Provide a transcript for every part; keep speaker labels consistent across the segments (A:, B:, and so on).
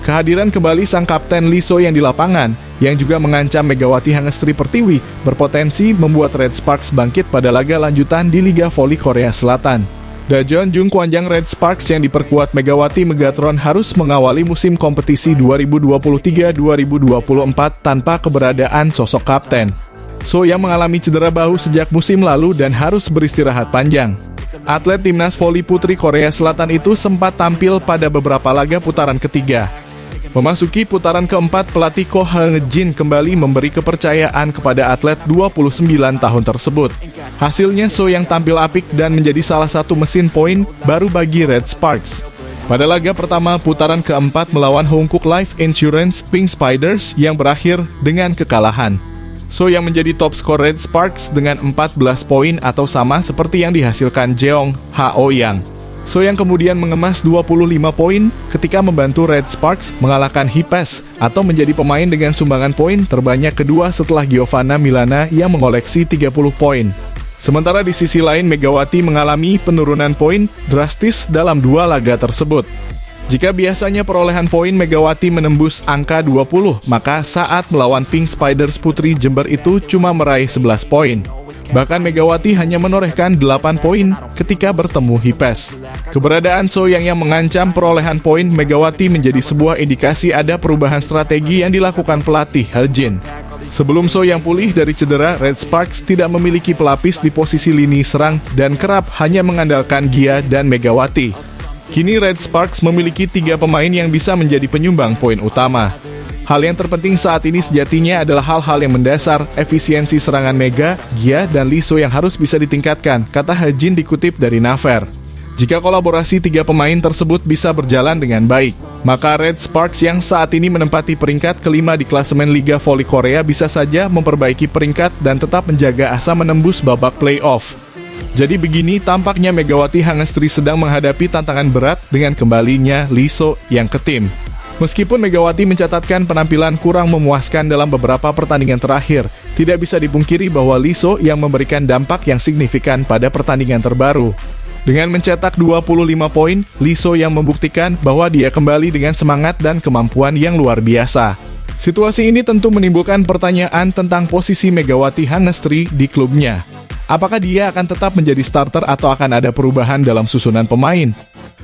A: Kehadiran kembali sang Kapten Lee So yang di lapangan, yang juga mengancam Megawati Hangestri Pertiwi, berpotensi membuat Red Sparks bangkit pada laga lanjutan di Liga Voli Korea Selatan. Dajeon Jung Kwanjang Red Sparks yang diperkuat Megawati Megatron harus mengawali musim kompetisi 2023-2024 tanpa keberadaan sosok kapten. So yang mengalami cedera bahu sejak musim lalu dan harus beristirahat panjang. Atlet timnas voli putri Korea Selatan itu sempat tampil pada beberapa laga putaran ketiga. Memasuki putaran keempat, pelatih Ko Heung-jin kembali memberi kepercayaan kepada atlet 29 tahun tersebut. Hasilnya So yang tampil apik dan menjadi salah satu mesin poin baru bagi Red Sparks. Pada laga pertama putaran keempat melawan Hongkook Life Insurance Pink Spiders yang berakhir dengan kekalahan. So yang menjadi top skor Red Sparks dengan 14 poin atau sama seperti yang dihasilkan Jeong Hao Yang. So yang kemudian mengemas 25 poin ketika membantu Red Sparks mengalahkan Hipes atau menjadi pemain dengan sumbangan poin terbanyak kedua setelah Giovanna Milana yang mengoleksi 30 poin. Sementara di sisi lain Megawati mengalami penurunan poin drastis dalam dua laga tersebut. Jika biasanya perolehan poin Megawati menembus angka 20, maka saat melawan Pink Spiders Putri Jember itu cuma meraih 11 poin. Bahkan Megawati hanya menorehkan 8 poin ketika bertemu Hipes. Keberadaan So yang mengancam perolehan poin Megawati menjadi sebuah indikasi ada perubahan strategi yang dilakukan pelatih Heung-jin. Sebelum So yang pulih dari cedera, Red Sparks tidak memiliki pelapis di posisi lini serang dan kerap hanya mengandalkan Gia dan Megawati. Kini Red Sparks memiliki 3 pemain yang bisa menjadi penyumbang poin utama. Hal yang terpenting saat ini sejatinya adalah hal-hal yang mendasar, efisiensi serangan Mega, Gia, dan Lee So yang harus bisa ditingkatkan, kata Heung-jin dikutip dari Naver. Jika kolaborasi 3 pemain tersebut bisa berjalan dengan baik, maka Red Sparks yang saat ini menempati peringkat kelima di klasemen Liga Voli Korea bisa saja memperbaiki peringkat dan tetap menjaga asa menembus babak playoff. Jadi begini tampaknya Megawati Hangestri sedang menghadapi tantangan berat dengan kembalinya Lee So yang ke tim. Meskipun Megawati mencatatkan penampilan kurang memuaskan dalam beberapa pertandingan terakhir, tidak bisa dipungkiri bahwa Lee So yang memberikan dampak yang signifikan pada pertandingan terbaru. Dengan mencetak 25 poin, Lee So yang membuktikan bahwa dia kembali dengan semangat dan kemampuan yang luar biasa. Situasi ini tentu menimbulkan pertanyaan tentang posisi Megawati Hangestri di klubnya. Apakah dia akan tetap menjadi starter atau akan ada perubahan dalam susunan pemain?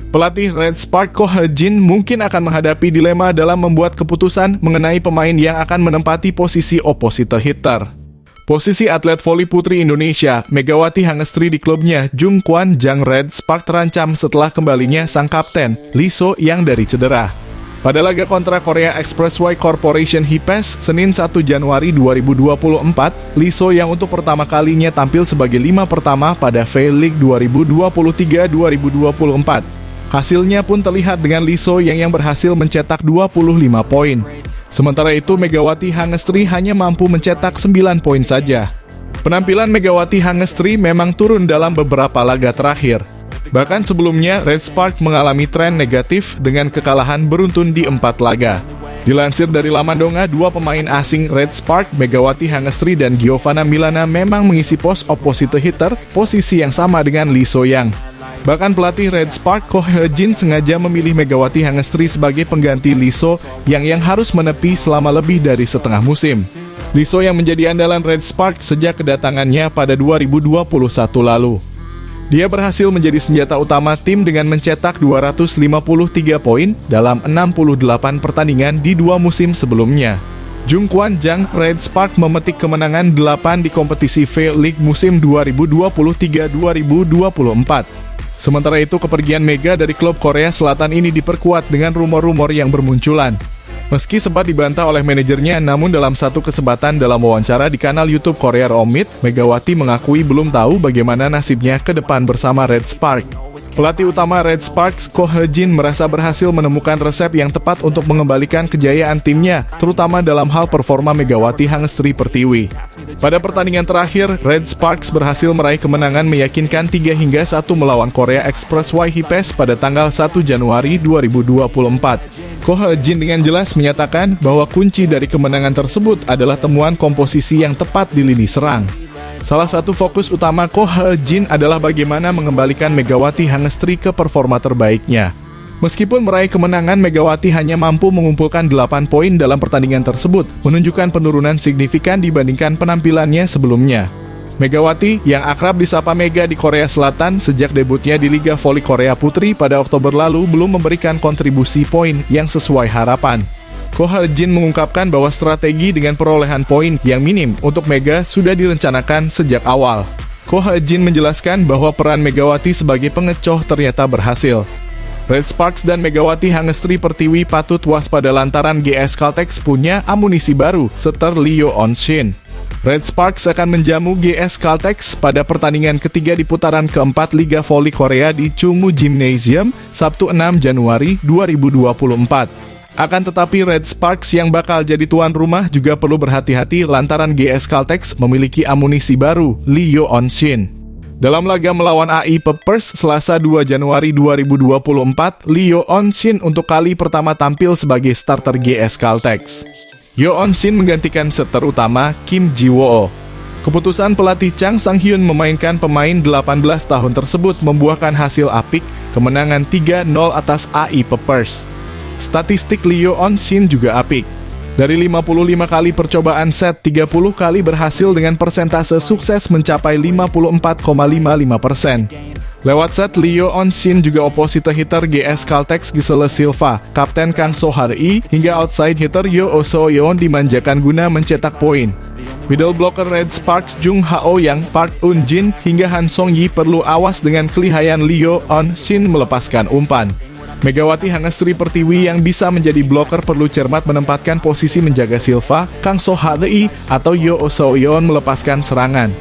A: Pelatih Red Sparks Ko Heung-jin mungkin akan menghadapi dilema dalam membuat keputusan mengenai pemain yang akan menempati posisi opposite hitter. Posisi atlet voli putri Indonesia, Megawati Hangestri di klubnya Jung Kwanjang Red Sparks terancam setelah kembalinya sang kapten, Lee So yang dari cedera. Pada laga kontra Korea Expressway Corporation Hipes, Senin 1 Januari 2024, Lee So yang untuk pertama kalinya tampil sebagai 5 pertama pada V-League 2023-2024. Hasilnya pun terlihat dengan Lee So yang berhasil mencetak 25 poin. Sementara itu Megawati Hangestri hanya mampu mencetak 9 poin saja. Penampilan Megawati Hangestri memang turun dalam beberapa laga terakhir. Bahkan sebelumnya, Red Sparks mengalami tren negatif dengan kekalahan beruntun di 4 laga. Dilansir dari Lamandonga, 2 pemain asing Red Sparks, Megawati Hangestri dan Giovanna Milana memang mengisi pos opposite hitter, posisi yang sama dengan Lee So yang. Bahkan pelatih Red Sparks Ko Heung-jin sengaja memilih Megawati Hangestri sebagai pengganti Lee So yang harus menepi selama lebih dari setengah musim. Lee So yang menjadi andalan Red Sparks sejak kedatangannya pada 2021 lalu. Dia berhasil menjadi senjata utama tim dengan mencetak 253 poin dalam 68 pertandingan di 2 musim sebelumnya. Jung Kwanjang Red Sparks memetik kemenangan 8 di kompetisi V-League musim 2023-2024. Sementara itu kepergian Mega dari klub Korea Selatan ini diperkuat dengan rumor-rumor yang bermunculan. Meski sempat dibantah oleh manajernya, namun dalam satu kesempatan dalam wawancara di kanal YouTube Korea Romit, Megawati mengakui belum tahu bagaimana nasibnya ke depan bersama Red Sparks. Pelatih utama Red Sparks, Ko Heung-jin, merasa berhasil menemukan resep yang tepat untuk mengembalikan kejayaan timnya, terutama dalam hal performa Megawati Hangestri Pertiwi. Pada pertandingan terakhir, Red Sparks berhasil meraih kemenangan meyakinkan 3-1 melawan Korea Expressway Hipes pada tanggal 1 Januari 2024. Ko Heung-jin dengan jelas menyatakan bahwa kunci dari kemenangan tersebut adalah temuan komposisi yang tepat di lini serang. Salah satu fokus utama Ko Hae-jin adalah bagaimana mengembalikan Megawati Hangestri ke performa terbaiknya. Meskipun meraih kemenangan, Megawati hanya mampu mengumpulkan 8 poin dalam pertandingan tersebut, menunjukkan penurunan signifikan dibandingkan penampilannya sebelumnya. Megawati, yang akrab disapa Mega di Korea Selatan sejak debutnya di Liga Voli Korea Putri pada Oktober lalu, belum memberikan kontribusi poin yang sesuai harapan. Ko Hae-jin mengungkapkan bahwa strategi dengan perolehan poin yang minim untuk Mega sudah direncanakan sejak awal. Ko Hae-jin menjelaskan bahwa peran Megawati sebagai pengecoh ternyata berhasil. Red Sparks dan Megawati Hangestri Pertiwi patut waspada lantaran GS Caltex punya amunisi baru, seter Lee Yeon-shin. Red Sparks akan menjamu GS Caltex pada pertandingan ketiga di putaran keempat Liga Voli Korea di Chungmu Gymnasium, Sabtu 6 Januari 2024. Akan tetapi Red Sparks yang bakal jadi tuan rumah juga perlu berhati-hati lantaran GS Caltex memiliki amunisi baru, Lee Yeon-shin. Dalam laga melawan AI Peppers Selasa 2 Januari 2024, Lee Yeon-shin untuk kali pertama tampil sebagai starter GS Caltex. Yeon-shin menggantikan setter utama Kim Ji-woo. Keputusan pelatih Chang Sang-hyun memainkan pemain 18 tahun tersebut membuahkan hasil apik, kemenangan 3-0 atas AI Peppers. Statistik Lee Yeon-shin juga apik. Dari 55 kali percobaan set, 30 kali berhasil dengan persentase sukses mencapai 54,55%. Lewat set, Lee Yeon-shin juga opposite hitter GS Caltex Giselle Silva, Kapten Kang So-hari, hingga outside hitter Yoo So-yeon dimanjakan guna mencetak poin. Middle blocker Red Sparks Jung Ha-oh-yang, Park Eun-jin, hingga Han Song-yi perlu awas dengan kelihayan Lee Yeon-shin melepaskan umpan. Megawati Hangestri Pertiwi yang bisa menjadi bloker perlu cermat menempatkan posisi menjaga Silva, Kang So-hari, atau Yoo So-yeon melepaskan serangan.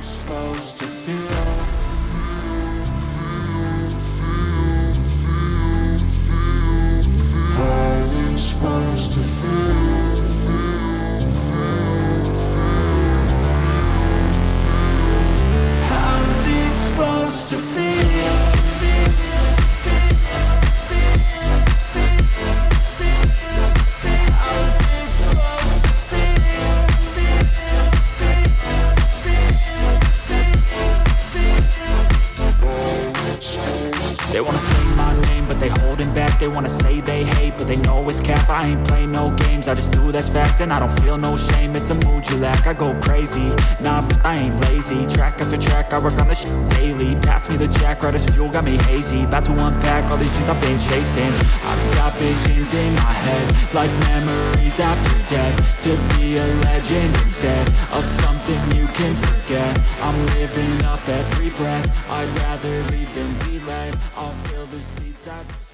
B: They wanna say my name, but they holding back. They wanna say they hate, but they know it's cap. I ain't play no games, I just do that's fact. And I don't feel no shame, it's a mood you lack. I go crazy, nah, but I ain't lazy. Track after track, I work on this shit daily. Pass me the jack, right as fuel, got me hazy. About to unpack all these things I've been chasing. I've got visions in my head, like memories after death. To be a legend instead of something you can forget. I'm living up every breath, I'd rather lead than be led. I'll fill the seats as